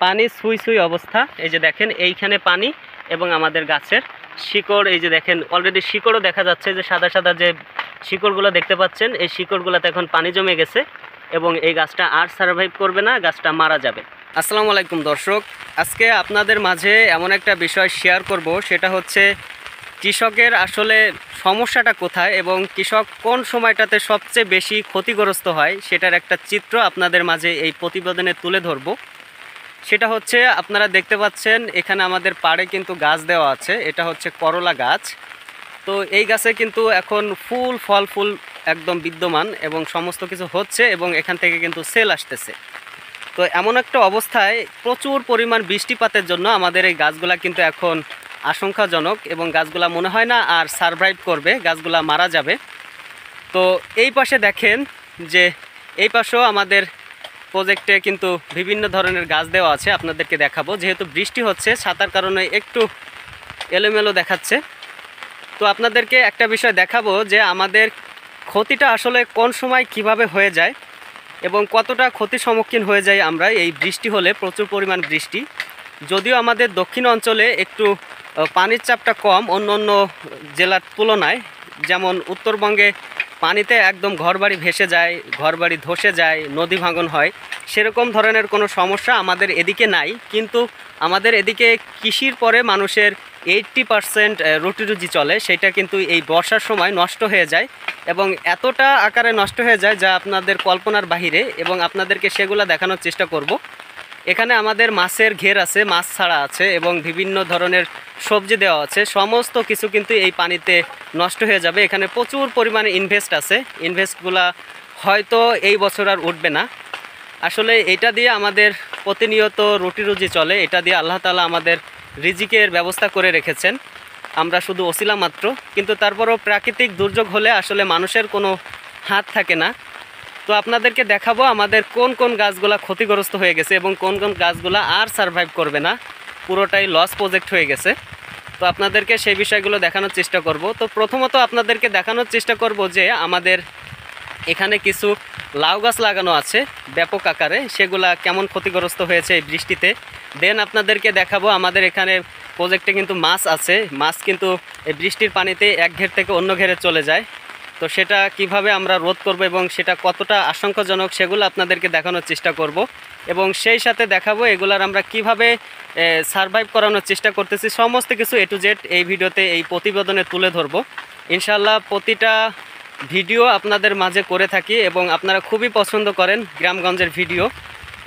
পানি ছুঁই ছুঁই অবস্থা। এই যে দেখেন এইখানে পানি এবং আমাদের গাছের শিকড়, এই যে দেখেন অলরেডি শিকড়ও দেখা যাচ্ছে, যে সাদা সাদা যে শিকড়গুলো দেখতে পাচ্ছেন, এই শিকড়গুলোতে এখন পানি জমে গেছে এবং এই গাছটা আর সার্ভাইভ করবে না, গাছটা মারা যাবে। আসসালামু আলাইকুম দর্শক, আজকে আপনাদের মাঝে এমন একটা বিষয় শেয়ার করব, সেটা হচ্ছে কৃষকের আসলে সমস্যাটা কোথায় এবং কৃষক কোন সময়টাতে সবচেয়ে বেশি ক্ষতিগ্রস্ত হয়, সেটার একটা চিত্র আপনাদের মাঝে এই প্রতিবেদনে তুলে ধরব। সেটা হচ্ছে আপনারা দেখতে পাচ্ছেন এখানে আমাদের পাড়ে কিন্তু গাছ দেওয়া আছে, এটা হচ্ছে করলা গাছ। তো এই গাছে কিন্তু এখন ফুল একদম বিদ্যমান এবং সমস্ত কিছু হচ্ছে এবং এখান থেকে কিন্তু সেল আসতেছে। তো এমন একটা অবস্থায় প্রচুর পরিমাণ বৃষ্টিপাতের জন্য আমাদের এই গাছগুলা কিন্তু এখন আশঙ্কাজনক এবং গাছগুলা মনে হয় না আর সারভাইভ করবে, গাছগুলা মারা যাবে। তো এই পাশে দেখেন যে এই পাশেও আমাদের প্রজেক্টে কিন্তু বিভিন্ন ধরনের গাছ দেওয়া আছে, আপনাদেরকে দেখাবো। যেহেতু বৃষ্টি হচ্ছে ছাতার কারণে একটু এলোমেলো দেখাচ্ছে। তো আপনাদেরকে একটা বিষয় দেখাবো যে আমাদের ক্ষতিটা আসলে কোন সময় কিভাবে হয়ে যায় এবং কতটা ক্ষতির সম্মুখীন হয়ে যায় আমরা এই বৃষ্টি হলে, প্রচুর পরিমাণ বৃষ্টি। যদিও আমাদের দক্ষিণ অঞ্চলে একটু পানির চাপটা কম অন্য অন্য জেলার তুলনায়, যেমন উত্তরবঙ্গে পানিতে একদম ঘরবাড়ি ভেসে যায়, ঘরবাড়ি ধসে যায়, নদী ভাঙন হয়, সেরকম ধরনের কোনো সমস্যা আমাদের এদিকে নাই। কিন্তু আমাদের এদিকে কৃষির পরে মানুষের 80% রুটি চলে, সেটা কিন্তু এই বর্ষার সময় নষ্ট হয়ে যায় এবং এতটা আকারে নষ্ট হয়ে যায় যা আপনাদের কল্পনার বাহিরে, এবং আপনাদেরকে সেগুলো দেখানোর চেষ্টা করব। এখানে আমাদের মাছের ঘের আছে, মাছ ছাড়া আছে এবং বিভিন্ন ধরনের সবজি দেওয়া আছে, সমস্ত কিছু কিন্তু এই পানিতে নষ্ট হয়ে যাবে। এখানে প্রচুর পরিমাণে ইনভেস্ট আছে, ইনভেস্টগুলা হয়তো এই বছর আর উঠবে না। আসলে এটা দিয়ে আমাদের প্রতিনিয়ত রুজি চলে, এটা দিয়ে আল্লাহ তাআলা আমাদের রিজিকের ব্যবস্থা করে রেখেছেন, আমরা শুধু ওসিলা মাত্র। কিন্তু তারপরও প্রাকৃতিক দুর্যোগ হলে আসলে মানুষের কোনো হাত থাকে না। তো আপনাদেরকে দেখাবো আমাদের কোন কোন গাছগুলা ক্ষতিগ্রস্ত হয়ে গেছে এবং কোন কোন গাছগুলা আর সারভাইভ করবে না, পুরোটাই লস প্রজেক্ট হয়ে গেছে। তো আপনাদেরকে সেই বিষয়গুলো দেখানোর চেষ্টা করব। তো প্রথমত আপনাদেরকে দেখানোর চেষ্টা করব যে আমাদের এখানে কিছু লাউ গাছ লাগানো আছে ব্যাপক আকারে, সেগুলা কেমন ক্ষতিগ্রস্ত হয়েছে এই বৃষ্টিতে। দেন আপনাদেরকে দেখাবো আমাদের এখানে প্রজেক্টে কিন্তু মাছ আছে, মাছ কিন্তু এই বৃষ্টির পানিতে এক ঘের থেকে অন্য ঘেরে চলে যায়। তো সেটা কিভাবে আমরা রোধ করব এবং সেটা কতটা আশঙ্কাজনক সেগুলো আপনাদেরকে দেখানোর চেষ্টা করব, এবং সেই সাথে দেখাবো এগুলার আমরা কিভাবে সারভাইভ করানোর চেষ্টা করতেছি। সমস্ত কিছু A to Z এই ভিডিওতে, এই প্রতিবেদনে তুলে ধরবো ইনশাআল্লাহ। প্রতিটা ভিডিও আপনাদের মাঝে করে থাকি এবং আপনারা খুবই পছন্দ করেন গ্রামগঞ্জের ভিডিও,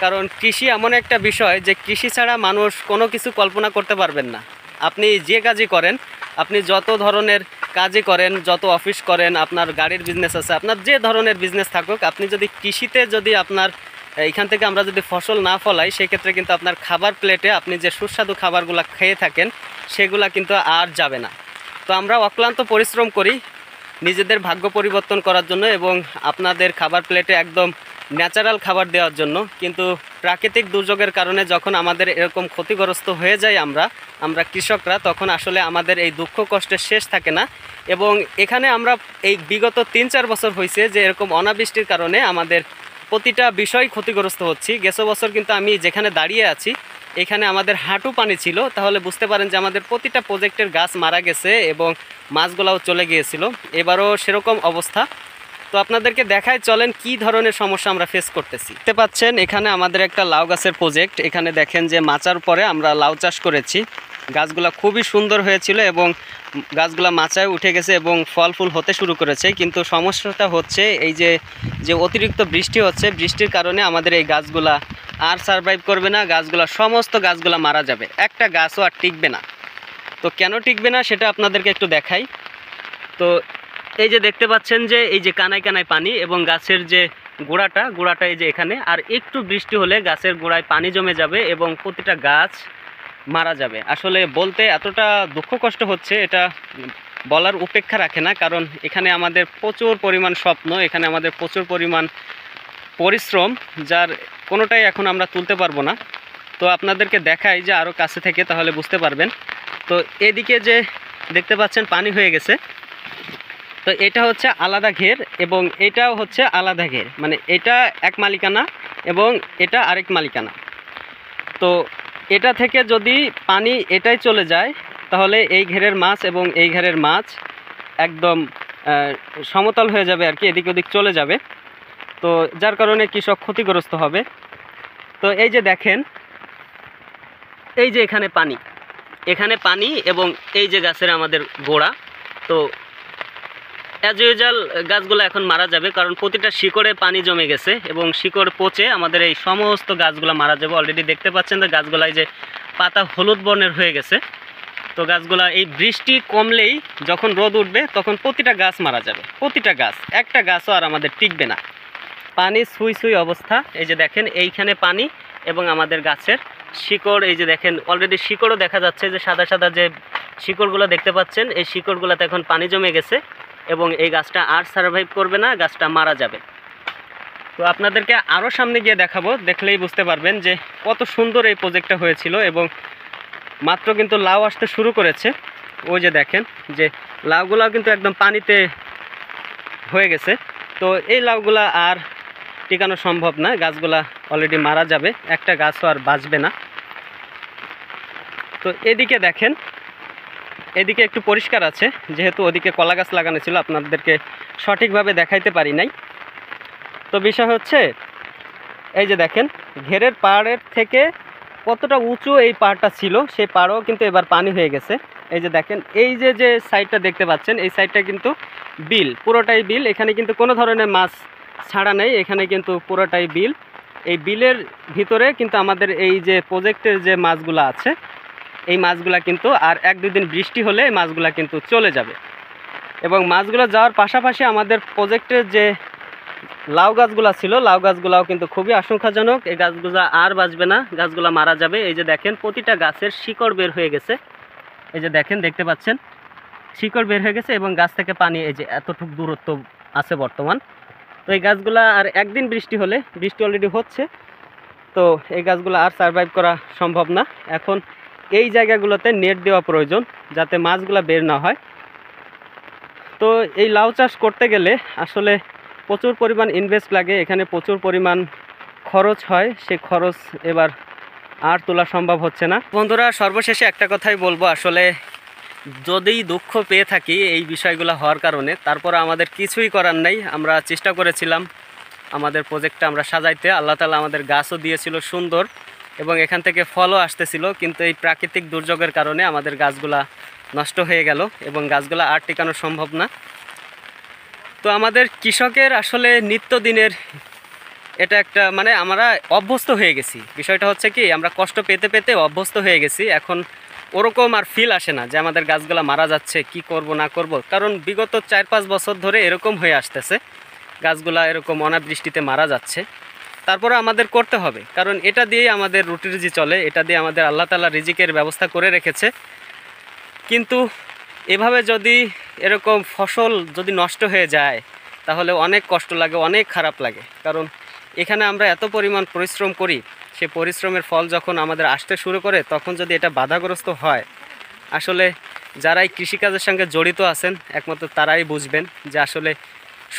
কারণ কৃষি এমন একটা বিষয় যে কৃষি ছাড়া মানুষ কোনো কিছু কল্পনা করতে পারবেন না। আপনি যে কাজই করেন, আপনি যত ধরনের কাজই করেন, যত অফিস করেন, আপনার গাড়ির বিজনেস আছে, আপনার যে ধরনের বিজনেস থাকুক, আপনি যদি কৃষিতে যদি আপনার এইখান থেকে আমরা যদি ফসল না ফলাই, সেক্ষেত্রে কিন্তু আপনার খাবার প্লেটে আপনি যে সুস্বাদু খাবারগুলো খেয়ে থাকেন সেগুলা কিন্তু আর যাবে না। তো আমরা অক্লান্ত পরিশ্রম করি নিজেদের ভাগ্য পরিবর্তন করার জন্য এবং আপনাদের খাবার প্লেটে একদম ন্যাচারাল খাবার দেওয়ার জন্য। কিন্তু প্রাকৃতিক দুর্যোগের কারণে যখন আমাদের এরকম ক্ষতিগ্রস্ত হয়ে যাই আমরা কৃষকরা, তখন আসলে আমাদের এই দুঃখ কষ্টের শেষ থাকে না। এবং এখানে আমরা এই বিগত 3-4 বছর হয়েছে যে এরকম অনাবৃষ্টির কারণে আমাদের প্রতিটা বিষয় ক্ষতিগ্রস্ত হচ্ছি। গেছো বছর কিন্তু আমি যেখানে দাঁড়িয়ে আছি এখানে আমাদের হাঁটু পানি ছিল, তাহলে বুঝতে পারেন যে আমাদের প্রতিটা প্রজেক্টের গাছ মারা গেছে এবং মাছগুলাও চলে গিয়েছিল। এবারও সেরকম অবস্থা। তো আপনাদেরকে দেখায় চলেন কি ধরনের সমস্যা আমরা ফেস করতেছি। দেখতে পাচ্ছেন এখানে আমাদের একটা লাউ গাছের প্রজেক্ট, এখানে দেখেন যে মাচার পরে আমরা লাউ চাষ করেছি, গাছগুলা খুবই সুন্দর হয়েছিল এবং গাছগুলা মাচায় উঠে গেছে এবং ফল ফুল হতে শুরু করেছে। কিন্তু সমস্যাটা হচ্ছে এই যে অতিরিক্ত বৃষ্টি হচ্ছে, বৃষ্টির কারণে আমাদের এই গাছগুলা আর সারভাইভ করবে না, সমস্ত গাছগুলা মারা যাবে, একটা গাছও আর টিকবে না। তো কেন টিকবে না সেটা আপনাদেরকে একটু দেখাই। তো এই যে দেখতে পাচ্ছেন যে এই যে কানায় কানায় পানি এবং গাছের যে গোড়াটা এই যে এখানে, আর একটু বৃষ্টি হলে গাছের গোড়ায় পানি জমে যাবে এবং প্রতিটা গাছ মারা যাবে। আসলে বলতে এতটা দুঃখ কষ্ট হচ্ছে, এটা বলার উপেক্ষা রাখে না, কারণ এখানে আমাদের প্রচুর পরিমাণ স্বপ্ন, এখানে আমাদের প্রচুর পরিমাণ পরিশ্রম, যার কোনোটাই এখন আমরা তুলতে পারবো না। তো আপনাদেরকে দেখাই যে আরও কাছে থেকে, তাহলে বুঝতে পারবেন। তো এদিকে যে দেখতে পাচ্ছেন পানি হয়ে গেছে, তো এটা হচ্ছে আলাদা ঘের এবং এটাও হচ্ছে আলাদা ঘের, মানে এটা এক মালিকানা এবং এটা আরেক মালিকানা। তো এটা থেকে যদি পানি এটাই চলে যায় তাহলে এই ঘেরের মাছ এবং এই ঘেরের মাছ একদম সমতল হয়ে যাবে আর কি, এদিক ওদিক চলে যাবে। তো যার কারণে কৃষক ক্ষতিগ্রস্ত হবে। তো এই যে দেখেন, এই যে এখানে পানি এবং এই যে গাছের আমাদের গোড়া। তো অ্যাজ ইউজুয়াল গাছগুলো এখন মারা যাবে, কারণ প্রতিটা শিকড়ে পানি জমে গেছে এবং শিকড় পচে আমাদের এই সমস্ত গাছগুলো মারা যাবে। অলরেডি দেখতে পাচ্ছেন যে গাছগুলো এই যে পাতা হলুদ বর্ণের হয়ে গেছে। তো গাছগুলা এই বৃষ্টি কমলেই যখন রোদ উঠবে তখন প্রতিটা গাছ মারা যাবে, প্রতিটা গাছ, একটা গাছও আর আমাদের টিকবে না। পানি ছুঁই অবস্থা। এই যে দেখেন এইখানে পানি এবং আমাদের গাছের শিকড়, এই যে দেখেন অলরেডি শিকড়ও দেখা যাচ্ছে যে সাদা সাদা যে শিকড়গুলো দেখতে পাচ্ছেন, এই শিকড়গুলোতে এখন পানি জমে গেছে এবং এই গাছটা আর সার্ভাইভ করবে না, গাছটা মারা যাবে। তো আপনাদেরকে আরও সামনে গিয়ে দেখাবো, দেখলেই বুঝতে পারবেন যে কত সুন্দর এই প্রজেক্টটা হয়েছিল এবং মাত্র কিন্তু লাউ আসতে শুরু করেছে। ওই যে দেখেন যে লাউগুলাও কিন্তু একদম পানিতে হয়ে গেছে। তো এই লাউগুলা আর টিকানো সম্ভব না, গাছগুলা অলরেডি মারা যাবে, একটা গাছও আর বাঁচবে না। তো এদিকে দেখেন, এদিকে একটু পরিষ্কার আছে, যেহেতু ওদিকে কলা গাছ লাগানো ছিল, আপনাদেরকে সঠিকভাবে দেখাইতে পারি নাই। তো বিষয় হচ্ছে এই যে দেখেন ঘেরের পাড়ের থেকে কতটা উঁচু এই পাড়টা ছিল, সেই পাড়ও কিন্তু এবার পানি হয়ে গেছে। এই যে দেখেন এই যে সাইডটা দেখতে পাচ্ছেন, এই সাইডটা কিন্তু বিল, পুরোটাই বিল। এখানে কিন্তু কোনো ধরনের মাছ ছাড়া নেই, এখানে কিন্তু পুরোটাই বিল। এই বিলের ভিতরে কিন্তু আমাদের এই যে প্রজেক্টের যে মাছগুলো আছে, এই মাছগুলা কিন্তু আর 1-2 দিন বৃষ্টি হলে এই মাছগুলা কিন্তু চলে যাবে। এবং মাছগুলো যাওয়ার পাশাপাশি আমাদের প্রজেক্টের যে লাউ গাছগুলো ছিল, লাউ গাছগুলাও কিন্তু খুবই আশঙ্কাজনক। এই গাছগুলো আর বাঁচবে না, গাছগুলো মারা যাবে। এই যে দেখেন প্রতিটা গাছের শিকড় বের হয়ে গেছে, এই যে দেখেন দেখতে পাচ্ছেন শিকড় বের হয়ে গেছে এবং গাছ থেকে পানি এই যে এতটুকু দূরত্ব আছে বর্তমান। তো এই গাছগুলা আর একদিন বৃষ্টি হলে, বৃষ্টি অলরেডি হচ্ছে, তো এই গাছগুলো আর সার্ভাইভ করা সম্ভব না। এখন এই জায়গাগুলোতে নেট দেওয়া প্রয়োজন যাতে মাছগুলো বের না হয়। তো এই লাউ চাষ করতে গেলে আসলে প্রচুর পরিমাণ ইনভেস্ট লাগে, এখানে প্রচুর পরিমাণ খরচ হয়, সে খরচ এবার আর তোলা সম্ভব হচ্ছে না। বন্ধুরা, সর্বশেষে একটা কথাই বলবো, আসলে যদি দুঃখ পেয়ে থাকি এই বিষয়গুলো হওয়ার কারণে, তারপর আমাদের কিছুই করার নেই। আমরা চেষ্টা করেছিলাম আমাদের প্রজেক্টটা আমরা সাজাইতে, আল্লাহ তাআলা আমাদের গাছও দিয়েছিল সুন্দর এবং এখান থেকে ফলও আসতেছিল, কিন্তু এই প্রাকৃতিক দুর্যোগের কারণে আমাদের গাছগুলা নষ্ট হয়ে গেল এবং গাছগুলা আর টিকানো সম্ভব না। তো আমাদের কৃষকের আসলে নিত্যদিনের এটা একটা মানে আমরা অভ্যস্ত হয়ে গেছি। বিষয়টা হচ্ছে কি, আমরা কষ্ট পেতে পেতে অভ্যস্ত হয়ে গেছি। এখন ওরকম আর ফিল আসে না যে আমাদের গাছগুলা মারা যাচ্ছে, কি করব না করব, কারণ বিগত 4-5 বছর ধরে এরকম হয়ে আসতেছে, গাছগুলা এরকম অনাবৃষ্টিতে মারা যাচ্ছে। তারপরে আমাদের করতে হবে, কারণ এটা দিয়েই আমাদের রুটি রুজি চলে, এটা দিয়ে আমাদের আল্লাহ তাআলা রিজিকের ব্যবস্থা করে রেখেছে। কিন্তু এভাবে যদি এরকম ফসল যদি নষ্ট হয়ে যায় তাহলে অনেক কষ্ট লাগে, অনেক খারাপ লাগে। কারণ এখানে আমরা এত পরিমাণ পরিশ্রম করি, সে পরিশ্রমের ফল যখন আমাদের আসতে শুরু করে তখন যদি এটা বাধাগ্রস্ত হয়, আসলে যারা এই কৃষিকাজের সঙ্গে জড়িত আছেন একমাত্র তারাই বুঝবেন যে আসলে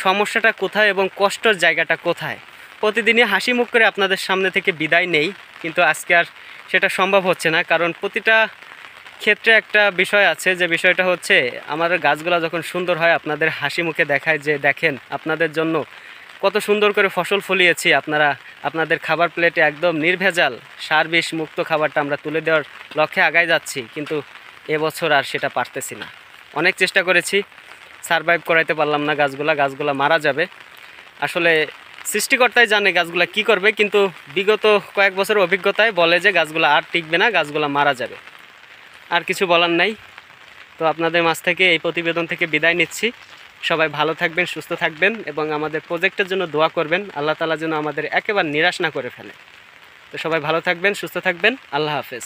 সমস্যাটা কোথায় এবং কষ্টের জায়গাটা কোথায়। প্রতিদিনই হাসি মুখ করে আপনাদের সামনে থেকে বিদায় নেই, কিন্তু আজকে আর সেটা সম্ভব হচ্ছে না, কারণ প্রতিটা ক্ষেত্রে একটা বিষয় আছে, যে বিষয়টা হচ্ছে আমাদের গাছগুলো যখন সুন্দর হয় আপনাদের হাসি মুখে দেখায় যে দেখেন আপনাদের জন্য কত সুন্দর করে ফসল ফলিয়েছি, আপনাদের খাবার প্লেটে একদম নির্ভেজাল সার বিষ মুক্ত খাবারটা আমরা তুলে দেওয়ার লক্ষ্যে আগায় যাচ্ছি। কিন্তু এবছর আর সেটা পারতেছি না, অনেক চেষ্টা করেছি, সারভাইভ করাইতে পারলাম না, গাছগুলা মারা যাবে। আসলে সৃষ্টিকর্তাই জানে গাছগুলা কি করবে, কিন্তু বিগত কয়েক বছরের অভিজ্ঞতায় বলে যে গাছগুলা আর টিকবে না, গাছগুলা মারা যাবে। আর কিছু বলার নাই। তো আপনাদের মাঝ থেকে এই প্রতিবেদন থেকে বিদায় নিচ্ছি। সবাই ভালো থাকবেন, সুস্থ থাকবেন এবং আমাদের প্রজেক্টের জন্য দোয়া করবেন, আল্লাহ তাআলা যেন আমাদের একেবারে নিরাশ না করে ফেলে। তো সবাই ভালো থাকবেন, সুস্থ থাকবেন, আল্লাহ হাফেজ।